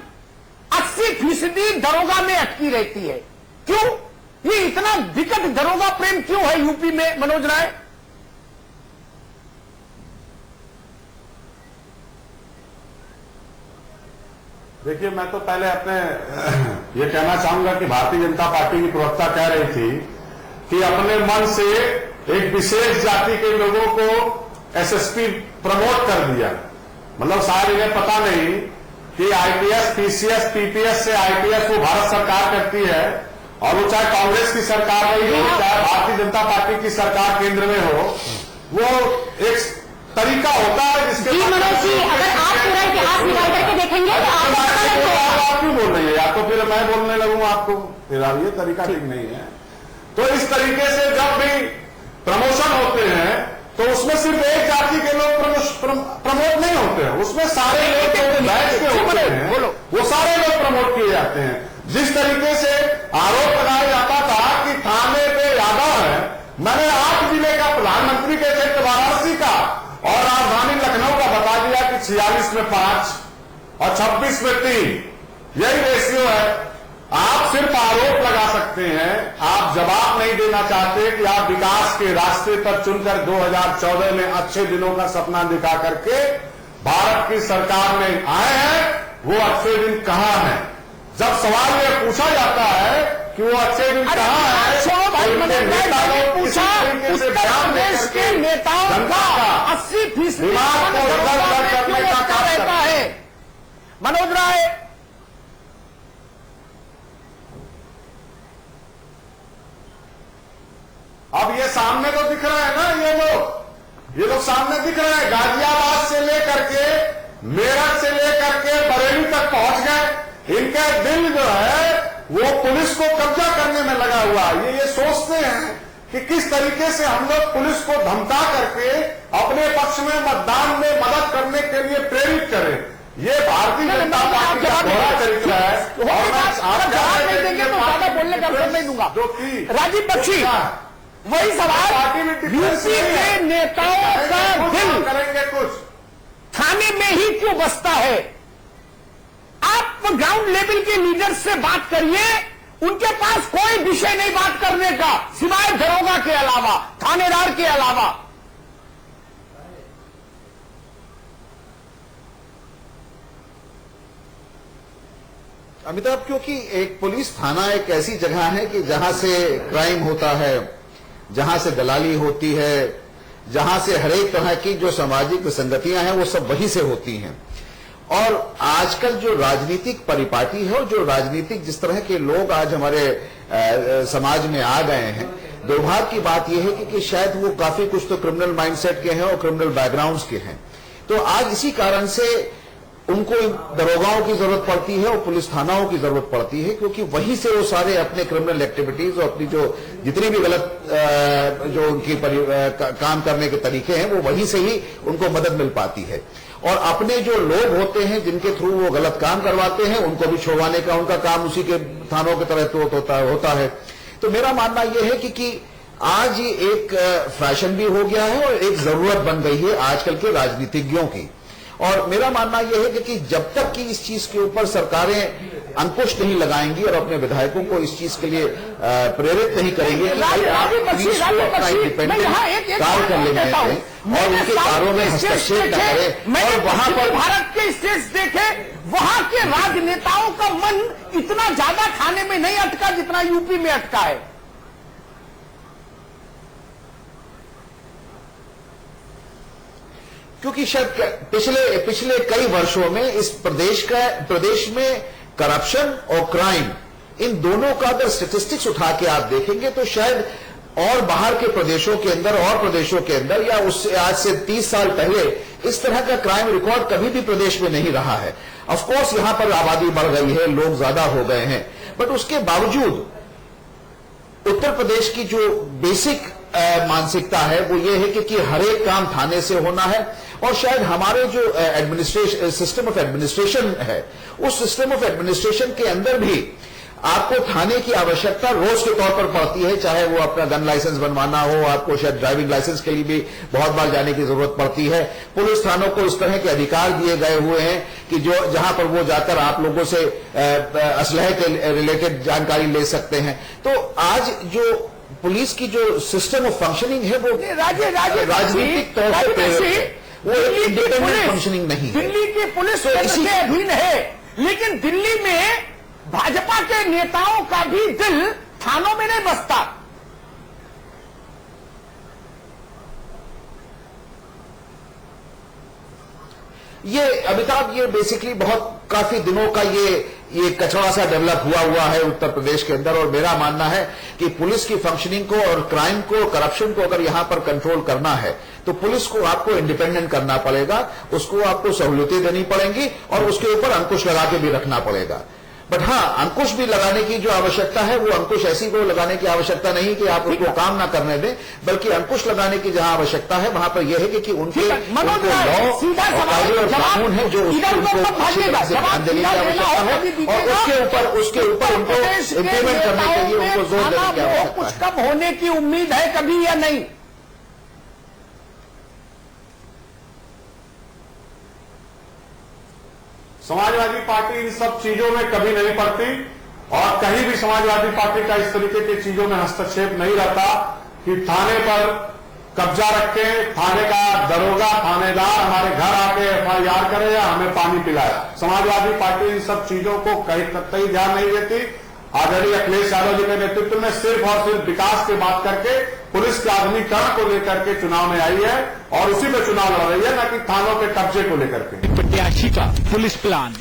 80% दरोगा में अटकी रहती है। क्यों? ये इतना विकट दरोगा प्रेम क्यों है यूपी में, मनोज राय? देखिए, मैं तो पहले अपने ये कहना चाहूंगा कि भारतीय जनता पार्टी की प्रवक्ता कह रही थी कि अपने मन से एक विशेष जाति के लोगों को एसएसपी प्रमोट कर दिया। मतलब शायद इन्हें पता नहीं कि आईपीएस, पीसीएस, पीपीएस से आईपीएस वो भारत सरकार करती है, और वो चाहे कांग्रेस की सरकार रही हो, चाहे भारतीय जनता पार्टी की सरकार केंद्र में हो, वो एक तरीका होता है जिसके मनोज जी, अगर आप पूरा इतिहास निकाल करके देखेंगे तो आप क्यों बोल रही है? या तो फिर मैं बोलने लगूं आपको, फिर अब ये तरीका ठीक नहीं है। तो इस तरीके से जब भी प्रमोशन होते हैं तो उसमें सिर्फ एक जाति के लोग प्रमोट नहीं होते हैं, उसमें सारे लोग बैच के होते हैं, वो सारे लोग प्रमोट किए जाते हैं। जिस तरीके से आरोप लगाया जाता था कि थाने पे यादव है, मैंने 8 जिले का प्रधानमंत्री के क्षेत्र वाराणसी का और राजधानी लखनऊ का बता दिया कि 46 में 5 और 26 में 3, यही रेशियो है। आप सिर्फ आरोप लगा सकते हैं, आप जवाब नहीं देना चाहते कि आप विकास के रास्ते पर चुनकर 2014 में अच्छे दिनों का सपना दिखा करके भारत की सरकार में आए हैं, वो अच्छे दिन कहां हैं? जब सवाल ये पूछा जाता है कि वो अच्छे दिन कहां है, छोड़ो भाई, मनोज भाई ने पूछा उत्तर प्रदेश के नेताओं का 80% दिमाग को इधर-उधर करने का काम रहता है। मनोज राय, अब ये सामने तो दिख रहा है ना, ये लोग सामने दिख रहे हैं। गाजियाबाद से लेकर के, मेरठ से लेकर के बरेली तक पहुंच गए। इनका दिल जो है वो पुलिस को कब्जा करने में लगा हुआ है। ये सोचते हैं कि किस तरीके से हम लोग पुलिस को धमका करके अपने पक्ष में मतदान में मदद करने के लिए प्रेरित करें। ये भारतीय जनता पार्टी का दोहरा चरित्र है। और मैं आप जवाब नहीं देंगे तो ज्यादा बोलने का अवसर नहीं दूंगा। जो कि राजीव बख्शी, वही सवाल, यूपी के नेताओं का दिल करेंगे कुछ थाने में ही क्यों बसता है? आप ग्राउंड लेवल के लीडर से बात करिए, उनके पास कोई विषय नहीं बात करने का सिवाय दरोगा के अलावा, थानेदार के अलावा। अमिताभ, क्योंकि एक पुलिस थाना एक ऐसी जगह है कि जहां से क्राइम होता है, जहां से दलाली होती है, जहां से हर एक तरह की जो सामाजिक विसंगतियां हैं वो सब वहीं से होती हैं। और आजकल जो राजनीतिक परिपाटी है और जो राजनीतिक जिस तरह के लोग आज हमारे समाज में आ गए हैं, दुर्भाग्य की बात यह है कि शायद वो काफी कुछ तो क्रिमिनल माइंडसेट के हैं और क्रिमिनल बैकग्राउंड्स के हैं। तो आज इसी कारण से उनको दरोगाओं की जरूरत पड़ती है और पुलिस थानाओं की जरूरत पड़ती है, क्योंकि वहीं से वो सारे अपने क्रिमिनल एक्टिविटीज और अपनी जो जितनी भी गलत जो उनकी काम करने के तरीके हैं वो वहीं से ही उनको मदद मिल पाती है। और अपने जो लोग होते हैं जिनके थ्रू वो गलत काम करवाते हैं, उनको भी छुड़वाने का उनका काम उसी के थानों की तरह होता है। तो मेरा मानना यह है कि आज ये एक फैशन भी हो गया है और एक जरूरत बन गई है आजकल के राजनीतिज्ञों की। और मेरा मानना यह है कि जब तक कि इस चीज के ऊपर सरकारें अंकुश नहीं लगाएंगी और अपने विधायकों को इस चीज के लिए प्रेरित नहीं करेंगे कि भाई आप पुलिस को अपना इंडिपेंडेंट कार्य कर लेने दें और उनके कार्यों में हस्तक्षेप न करें। और वहां पर भारत के स्टेट्स देखे, वहां के राजनेताओं का मन इतना ज्यादा खाने में नहीं अटका जितना यूपी में अटका है। क्योंकि शायद पिछले कई वर्षों में इस प्रदेश में करप्शन और क्राइम, इन दोनों का अगर स्टैटिस्टिक्स उठा के आप देखेंगे तो शायद और बाहर के प्रदेशों के अंदर और प्रदेशों के अंदर या उससे आज से 30 साल पहले इस तरह का क्राइम रिकॉर्ड कभी भी प्रदेश में नहीं रहा है। ऑफ कोर्स यहां पर आबादी बढ़ गई है, लोग ज्यादा हो गए हैं, बट उसके बावजूद उत्तर प्रदेश की जो बेसिक मानसिकता है वो ये है कि हर एक काम थाने से होना है। और शायद हमारे जो सिस्टम ऑफ एडमिनिस्ट्रेशन है, उस सिस्टम ऑफ एडमिनिस्ट्रेशन के अंदर भी आपको थाने की आवश्यकता रोज के तौर पर पड़ती है, चाहे वो अपना गन लाइसेंस बनवाना हो, आपको शायद ड्राइविंग लाइसेंस के लिए भी बहुत बार जाने की जरूरत पड़ती है। पुलिस थानों को इस तरह के अधिकार दिए गए हुए हैं कि जो जहां पर वो जाकर आप लोगों से असलहे के रिलेटेड जानकारी ले सकते हैं। तो आज जो पुलिस की जो सिस्टम ऑफ फंक्शनिंग है वो राजनीतिक तौर पर प्रेरित है, वो इंडिपेंडेंट फंक्शनिंग नहीं है। दिल्ली की पुलिस इसी के अधीन है, लेकिन दिल्ली में भाजपा के नेताओं का भी दिल थानों में नहीं बसता। ये अमिताभ, ये बेसिकली बहुत काफी दिनों का ये कचरा सा डेवलप हुआ है उत्तर प्रदेश के अंदर। और मेरा मानना है कि पुलिस की फंक्शनिंग को और क्राइम को, करप्शन को अगर यहां पर कंट्रोल करना है तो पुलिस को आपको इंडिपेंडेंट करना पड़ेगा, उसको आपको सहूलियतें देनी पड़ेंगी और उसके ऊपर अंकुश लगा के भी रखना पड़ेगा। बट हाँ, अंकुश भी लगाने की जो आवश्यकता है वो अंकुश ऐसी को लगाने की आवश्यकता नहीं कि आप उनको काम ना करने दें, बल्कि अंकुश लगाने की जहां आवश्यकता है वहां पर यह है कि उनके लॉ और कानून है जो उनको अच्छी तरह से ध्यान देने की आवश्यकता है और उसके ऊपर उनको इम्प्लीमेंट करने के लिए उनको जोर देने की आवश्यकता है। कुछ कम होने की उम्मीद है कभी या नहीं? समाजवादी पार्टी इन सब चीजों में कभी नहीं पड़ती और कहीं भी समाजवादी पार्टी का इस तरीके की चीजों में हस्तक्षेप नहीं रहता कि थाने पर कब्जा रखे, थाने का दरोगा थानेदार हमारे घर आके FIR करे या हमें पानी पिलाया। समाजवादी पार्टी इन सब चीजों को कहीं ध्यान नहीं देती। आदरणीय अखिलेश यादव जी के नेतृत्व में सिर्फ और सिर्फ विकास की बात करके पुलिस के आधुनिकीकरण को लेकर के चुनाव में आई है और उसी पे चुनाव लड़ रही है, न कि थानों के कब्जे को लेकर के। प्रत्याशी का पुलिस प्लान।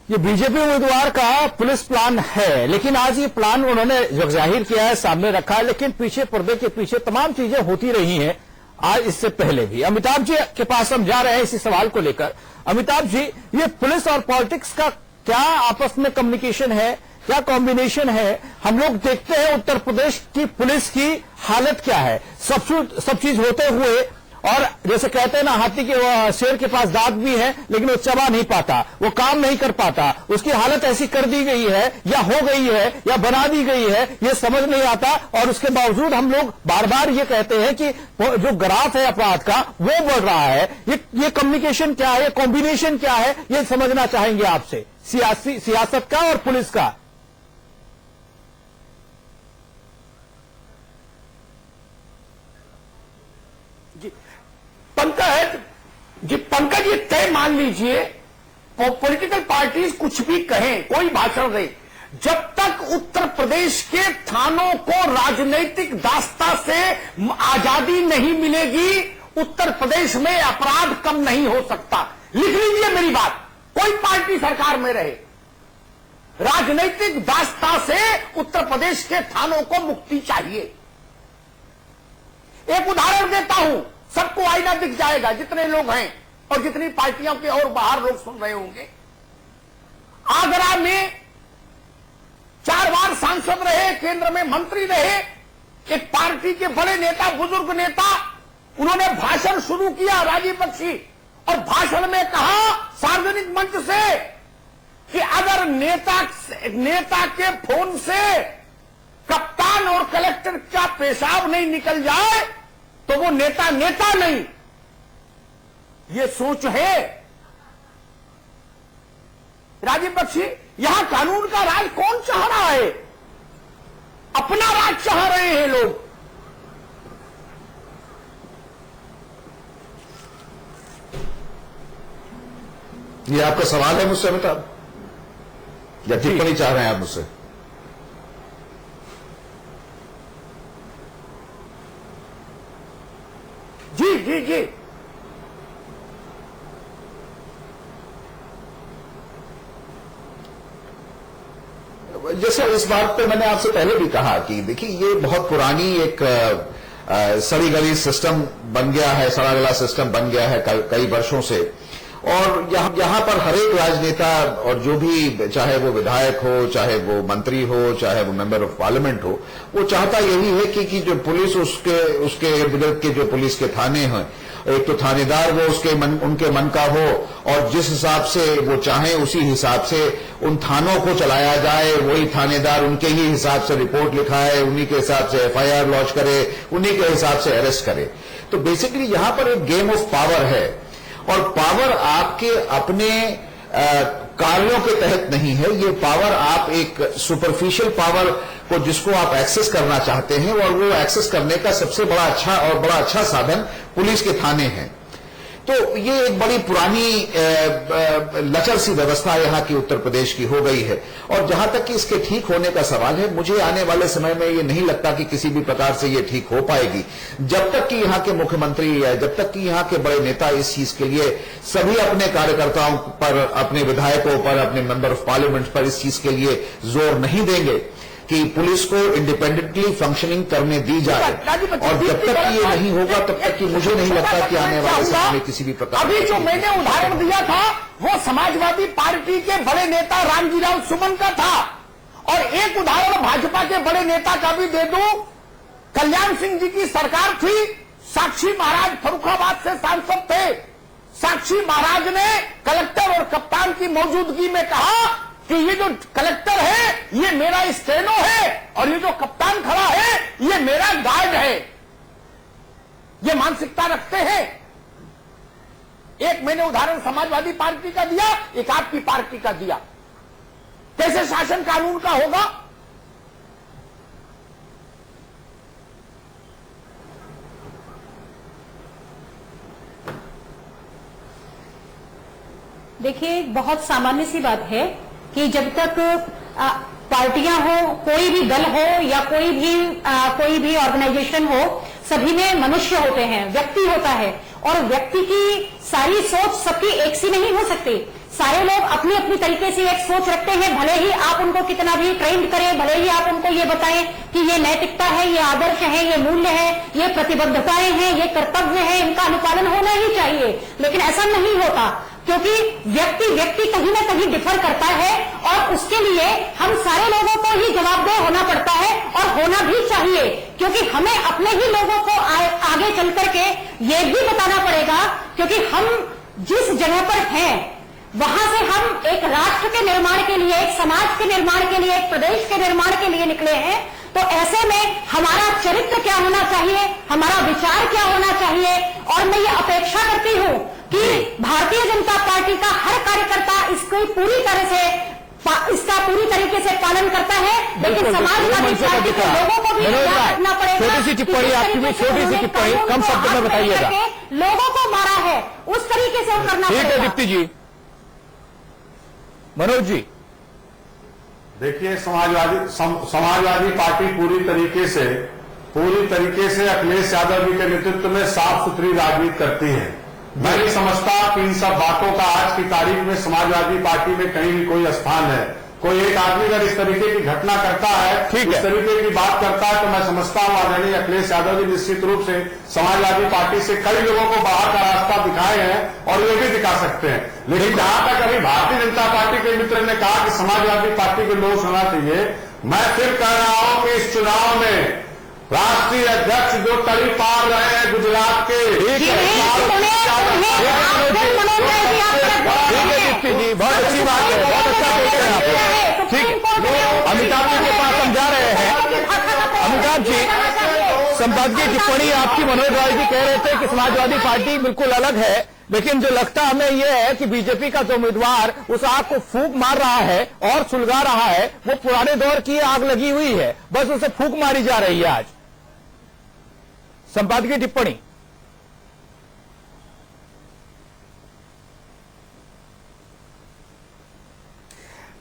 ये बीजेपी उम्मीदवार का पुलिस प्लान है, लेकिन आज ये प्लान उन्होंने जो जाहिर किया है, सामने रखा है, लेकिन पीछे पर्दे के पीछे तमाम चीजें होती रही हैं आज इससे पहले भी। अमिताभ जी के पास हम जा रहे हैं इसी सवाल को लेकर। अमिताभ जी, ये पुलिस और पॉलिटिक्स का क्या आपस में कम्युनिकेशन है, क्या कॉम्बिनेशन है? हम लोग देखते हैं उत्तर प्रदेश की पुलिस की हालत क्या है। सब चीज होते हुए, और जैसे कहते हैं ना, हाथी के शेर के पास दांत भी है लेकिन वो चबा नहीं पाता, वो काम नहीं कर पाता। उसकी हालत ऐसी कर दी गई है या हो गई है या बना दी गई है, ये समझ नहीं आता। और उसके बावजूद हम लोग बार बार ये कहते हैं कि जो ग्राफ है अपराध का वो बढ़ रहा है। ये कम्युनिकेशन क्या है, ये कॉम्बिनेशन क्या है, ये समझना चाहेंगे आपसे, सियासत का और पुलिस का। पंकज ये तय मान लीजिए, पॉलिटिकल पार्टीज कुछ भी कहें, कोई भाषण दे, जब तक उत्तर प्रदेश के थानों को राजनीतिक दास्ता से आजादी नहीं मिलेगी, उत्तर प्रदेश में अपराध कम नहीं हो सकता। लिख लीजिए मेरी बात, कोई पार्टी सरकार में रहे, राजनीतिक दास्ता से उत्तर प्रदेश के थानों को मुक्ति चाहिए। एक उदाहरण देता हूं, सबको आईना दिख जाएगा जितने लोग हैं और जितनी पार्टियों के और बाहर लोग सुन रहे होंगे। आगरा में 4 बार सांसद रहे, केंद्र में मंत्री रहे, एक पार्टी के बड़े नेता, बुजुर्ग नेता, उन्होंने भाषण शुरू किया, राजीव बख्शी, और भाषण में कहा सार्वजनिक मंच से कि अगर नेता के फोन से कप्तान और कलेक्टर का पेशाब नहीं निकल जाए तो वो नेता नहीं। ये सोच है राजीव बख्शी। यहां कानून का राज कौन चाह रहा है? अपना राज चाह रहे हैं लोग। ये आपका सवाल है मुझसे अमिताभ, या टिप्पणी चाह रहे हैं आप मुझसे? जी जी जी, जैसे इस बात पे मैंने आपसे पहले भी कहा कि देखिए, ये बहुत पुरानी एक सड़ी गली सिस्टम बन गया है, सड़ा गला सिस्टम बन गया है कई वर्षों से। और यहाँ पर हर एक राजनेता, और जो भी, चाहे वो विधायक हो, चाहे वो मंत्री हो, चाहे वो मेंबर ऑफ पार्लियामेंट हो, वो चाहता यही है कि जो पुलिस, उसके इर्द गिर्द के जो पुलिस के थाने हैं, एक तो थानेदार वो उनके मन का हो, और जिस हिसाब से वो चाहें उसी हिसाब से उन थानों को चलाया जाए। वही थानेदार उनके ही हिसाब से रिपोर्ट लिखाए, उन्हीं के हिसाब से FIR लॉन्च करे, उन्हीं के हिसाब से अरेस्ट करे। तो बेसिकली यहां पर एक गेम ऑफ पावर है, और पावर आपके अपने कार्यों के तहत नहीं है। ये पावर आप एक सुपरफिशियल पावर को, जिसको आप एक्सेस करना चाहते हैं, और वो एक्सेस करने का सबसे बड़ा अच्छा साधन पुलिस के थाने हैं। तो ये एक बड़ी पुरानी लचर सी व्यवस्था यहाँ की उत्तर प्रदेश की हो गई है। और जहां तक कि इसके ठीक होने का सवाल है, मुझे आने वाले समय में ये नहीं लगता कि किसी भी प्रकार से ये ठीक हो पाएगी, जब तक कि यहाँ के मुख्यमंत्री या जब तक कि यहाँ के बड़े नेता इस चीज के लिए सभी अपने कार्यकर्ताओं पर, अपने विधायकों पर, अपने मेंबर ऑफ पार्लियामेंट पर इस चीज के लिए जोर नहीं देंगे कि पुलिस को इंडिपेंडेंटली फंक्शनिंग करने दी जाए। और जब तक ये नहीं होगा, तब तक कि मुझे नहीं लगता कि आने वाले समय में किसी भी प्रकार। अभी जो मैंने उदाहरण दिया था वो समाजवादी पार्टी के बड़े नेता रामजी राव सुमन का था, और एक उदाहरण भाजपा के बड़े नेता का भी दे दूं। कल्याण सिंह जी की सरकार थी, साक्षी महाराज फर्रुखाबाद से सांसद थे। साक्षी महाराज ने कलेक्टर और कप्तान की मौजूदगी में कहा कि ये जो कलेक्टर है ये मेरा स्टेनो है, और ये जो कप्तान खड़ा है ये मेरा गार्ड है। ये मानसिकता रखते हैं। एक मैंने उदाहरण समाजवादी पार्टी का दिया, एक आपकी पार्टी का दिया। कैसे शासन कानून का होगा? देखिए, बहुत सामान्य सी बात है कि जब तक पार्टियां हो, कोई भी दल हो या कोई भी ऑर्गेनाइजेशन हो, सभी में मनुष्य होते हैं, व्यक्ति होता है, और व्यक्ति की सारी सोच सबकी एक सी नहीं हो सकती। सारे लोग अपनी अपनी तरीके से एक सोच रखते हैं, भले ही आप उनको कितना भी ट्रेंड करें, भले ही आप उनको ये बताएं कि ये नैतिकता है, ये आदर्श है, ये मूल्य है, ये प्रतिबद्धताएं हैं, ये कर्तव्य है, इनका अनुपालन होना ही चाहिए, लेकिन ऐसा नहीं होता, क्योंकि व्यक्ति कहीं ना कहीं डिफर करता है, और उसके लिए हम सारे लोगों को ही जवाबदेह होना पड़ता है, और होना भी चाहिए, क्योंकि हमें अपने ही लोगों को आगे चल करके ये भी बताना पड़ेगा, क्योंकि हम जिस जगह पर हैं वहां से हम एक राष्ट्र के निर्माण के लिए, एक समाज के निर्माण के लिए, एक प्रदेश के निर्माण के लिए निकले हैं। तो ऐसे में हमारा चरित्र क्या होना चाहिए, हमारा विचार क्या होना चाहिए, और मैं ये अपेक्षा करती हूं कि भारतीय जनता पार्टी का हर कार्यकर्ता इसका पूरी तरीके से पालन करता है, लेकिन समाजवादी पार्टी के लोगों को भी ध्यान रखना पड़ेगा। छोटी सी टिप्पणी, आपकी भी छोटी सी टिप्पणी, कम शब्द में बताइएगा। लोगों को मारा है, उस तरीके से करना ठीक है दीप्ति जी। मनोज जी, देखिए, समाजवादी पार्टी पूरी तरीके से अखिलेश यादव जी के नेतृत्व में साफ सुथरी राजनीति करती है। मैं नहीं समझता कि इन सब बातों का आज की तारीख में समाजवादी पार्टी में कहीं भी कोई स्थान है। कोई एक आदमी अगर इस तरीके की घटना करता है, इस तरीके की बात करता है, तो मैं समझता हूं आदरणीय अखिलेश यादव जी निश्चित रूप से समाजवादी पार्टी से कई लोगों को बाहर का रास्ता दिखाए हैं, और ये भी दिखा सकते हैं। लेकिन जहां तक अभी भारतीय जनता पार्टी के मित्र ने कहा कि समाजवादी पार्टी के लोग होना चाहिए, मैं फिर कह रहा हूं कि इस चुनाव में राष्ट्रीय अध्यक्ष जो तड़ी पार रहे हैं गुजरात के, बहुत अच्छी बात है, बहुत अच्छा सोच रहे हैं आप। ठीक है, अमिताभ जी के पास हम जा रहे हैं। अमिताभ जी, संपादकीय टिप्पणी आपकी, मनोज राय जी कह रहे थे कि समाजवादी पार्टी बिल्कुल अलग है, लेकिन जो लगता हमें यह है कि बीजेपी का जो उम्मीदवार उस आग को फूंक मार रहा है और सुलगा रहा है, वो पुराने दौर की आग लगी हुई है, बस उसे फूंक मारी जा रही है आज। संपादकीय टिप्पणी।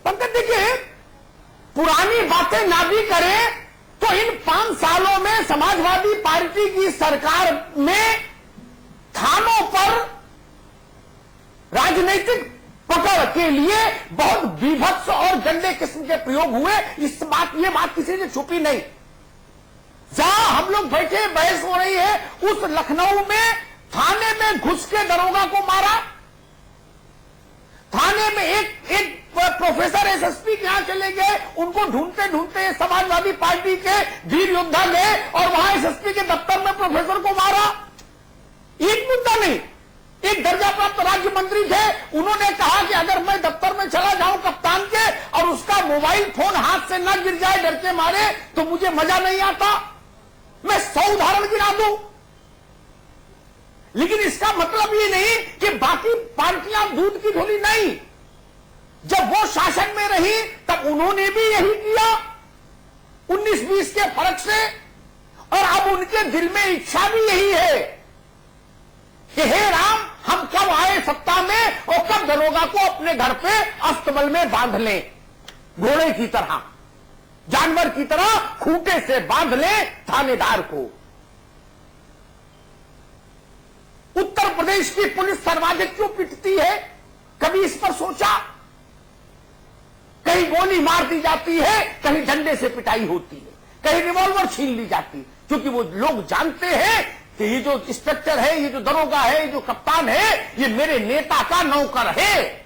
पंकज, देखिए, पुरानी बातें ना भी करें तो इन 5 सालों में समाजवादी पार्टी की सरकार में थानों पर राजनीतिक पकड़ के लिए बहुत विभत्स और गंदे किस्म के प्रयोग हुए। ये बात किसी ने छुपी नहीं। जहां हम लोग बैठे बहस हो रही है, उस लखनऊ में थाने में घुस के दरोगा को मारा, थाने में एक प्रोफेसर एसएसपी के यहां चले गए, उनको ढूंढते ढूंढते समाजवादी पार्टी के वीर योद्धा गए और वहां एसएसपी के दफ्तर में प्रोफेसर को मारा। एक मुद्दा नहीं, एक दर्जा प्राप्त राज्य मंत्री थे, उन्होंने कहा कि अगर मैं दफ्तर में चला जाऊं कप्तान के और उसका मोबाइल फोन हाथ से न गिर जाए डर के मारे, तो मुझे मजा नहीं आता। मैं 100 उदाहरण गिना दूं, लेकिन इसका मतलब ये नहीं कि बाकी पार्टियां दूध की धुली नहीं। जब वो शासन में रही तब उन्होंने भी यही किया 19-20 के फर्क से, और अब उनके दिल में इच्छा भी यही है कि हे राम, हम कब आए सत्ता में और कब दरोगा को अपने घर पे अस्तबल में बांध लें, घोड़े की तरह, जानवर की तरह खूंटे से बांध लें थानेदार को। उत्तर प्रदेश की पुलिस सर्वाधिक क्यों पिटती है, कभी इस पर सोचा? कहीं गोली मार दी जाती है, कहीं डंडे से पिटाई होती है, कहीं रिवॉल्वर छीन ली जाती है, क्योंकि वो लोग जानते हैं कि ये जो इंस्पेक्टर है, ये जो दरोगा है, ये जो कप्तान है, ये मेरे नेता का नौकर है।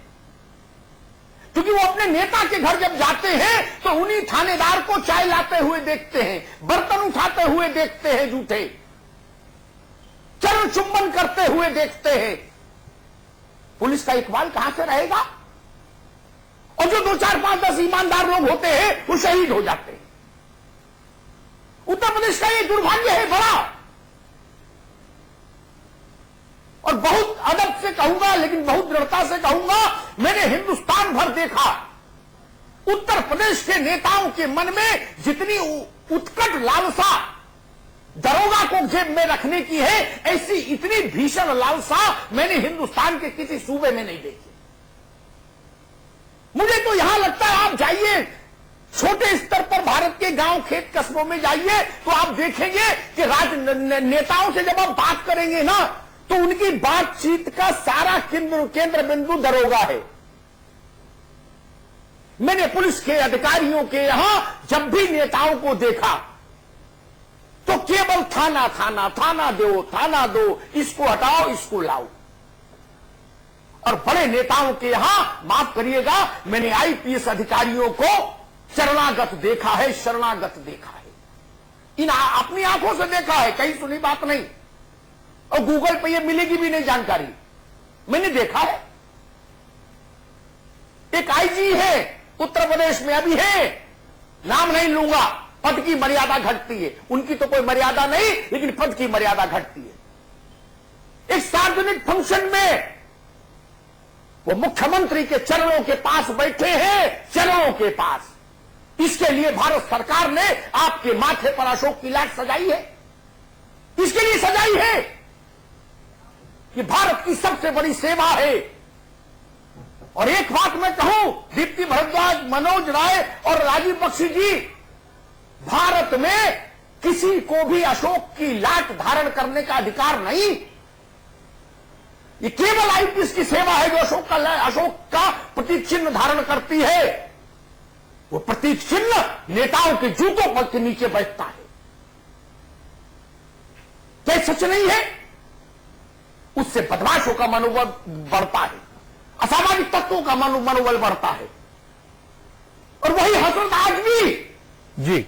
क्योंकि वो अपने नेता के घर जब जाते हैं तो उन्हीं थानेदार को चाय लाते हुए देखते हैं, बर्तन उठाते हुए देखते हैं, जूठे चरण चुंबन करते हुए देखते हैं। पुलिस का इकबाल कहां से रहेगा? और जो 2, 4, 5, 10 ईमानदार लोग होते हैं वो शहीद हो जाते हैं। उत्तर प्रदेश का ये दुर्भाग्य है बड़ा, और बहुत अदब से कहूंगा, लेकिन बहुत दृढ़ता से कहूंगा, मैंने हिंदुस्तान भर देखा, उत्तर प्रदेश के नेताओं के मन में जितनी उत्कट लालसा दरोगा को जेब में रखने की है, ऐसी इतनी भीषण लालसा मैंने हिंदुस्तान के किसी सूबे में नहीं देखी। मुझे तो यहां लगता है आप जाइए छोटे स्तर पर भारत के गांव खेत कस्बों में जाइए तो आप देखेंगे कि नेताओं से जब आप बात करेंगे ना तो उनकी बातचीत का सारा केंद्र बिंदु दरोगा है। मैंने पुलिस के अधिकारियों के यहां जब भी नेताओं को देखा तो केवल थाना थाना थाना दो, इसको हटाओ इसको लाओ। और बड़े नेताओं के यहां माफ करिएगा, मैंने आईपीएस अधिकारियों को शरणागत देखा है, शरणागत देखा है। इन अपनी आंखों से देखा है, कहीं सुनी बात नहीं, और गूगल पे ये मिलेगी भी नहीं जानकारी, मैंने देखा है। एक आईजी है उत्तर प्रदेश में, अभी है, नाम नहीं लूंगा, पद की मर्यादा घटती है, उनकी तो कोई मर्यादा नहीं लेकिन पद की मर्यादा घटती है। एक सार्वजनिक फंक्शन में वो मुख्यमंत्री के चरणों के पास बैठे हैं, चरणों के पास। इसके लिए भारत सरकार ने आपके माथे पर अशोक की लाट सजाई है, इसके लिए सजाई है कि भारत की सबसे बड़ी सेवा है। और एक बात मैं कहूं, दीप्ति भारद्वाज, मनोज राय और राजीव बख्शी जी, भारत में किसी को भी अशोक की लाट धारण करने का अधिकार नहीं। ये केवल आईपीएस की सेवा है जो अशोक का प्रतीक चिन्ह धारण करती है। वो प्रतीक चिन्ह नेताओं के जूतों पर के नीचे बैठता है। क्या सच नहीं है? उससे बदमाशों का मनोबल बढ़ता है, असामाजिक तत्वों का मनोबल बढ़ता है। और वही हसरत आज भी जी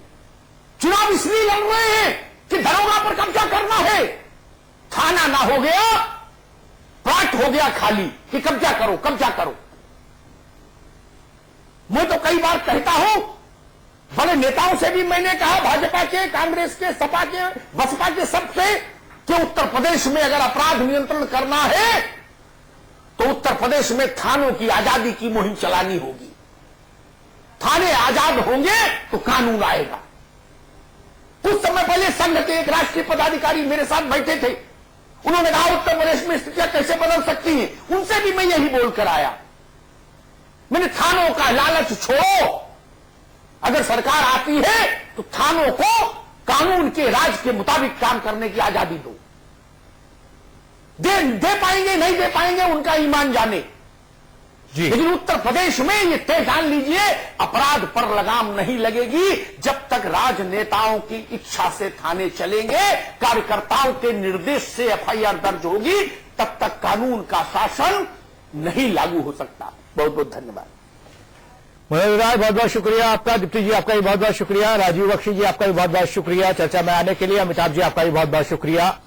चुनाव इसलिए लड़ रहे हैं कि दरोगा पर कब्जा करना है। थाना ना हो गया, प्लाट हो गया खाली कि कब्जा करो कब्जा करो। मैं तो कई बार कहता हूं, बड़े नेताओं से भी मैंने कहा, भाजपा के, कांग्रेस के, सपा के, बसपा के, सबसे, कि उत्तर प्रदेश में अगर अपराध नियंत्रण करना है तो उत्तर प्रदेश में थानों की आजादी की मुहिम चलानी होगी। थाने आजाद होंगे तो कानून आएगा। कुछ समय पहले संघ के एक राष्ट्रीय पदाधिकारी मेरे साथ बैठे थे, उन्होंने कहा उत्तर प्रदेश में स्थितियां कैसे बदल सकती हैं। उनसे भी मैं यही बोलकर आया, मैंने थानों का लालच छोड़ो, अगर सरकार आती है तो थानों को कानून के राज के मुताबिक काम करने की आजादी दो। दे पाएंगे नहीं दे पाएंगे उनका ईमान जाने, लेकिन उत्तर प्रदेश में ये तय जान लीजिए, अपराध पर लगाम नहीं लगेगी जब तक राजनेताओं की इच्छा से थाने चलेंगे, कार्यकर्ताओं के निर्देश से एफआईआर दर्ज होगी, तब तक कानून का शासन नहीं लागू हो सकता। बहुत बहुत धन्यवाद। मनोज राय, बहुत बहुत शुक्रिया आपका। दीप्ति जी आपका भी बहुत बहुत शुक्रिया। राजीव बख्शी जी आपका भी बहुत बहुत शुक्रिया चर्चा में आने के लिए। अमिताभ जी आपका भी बहुत बहुत शुक्रिया।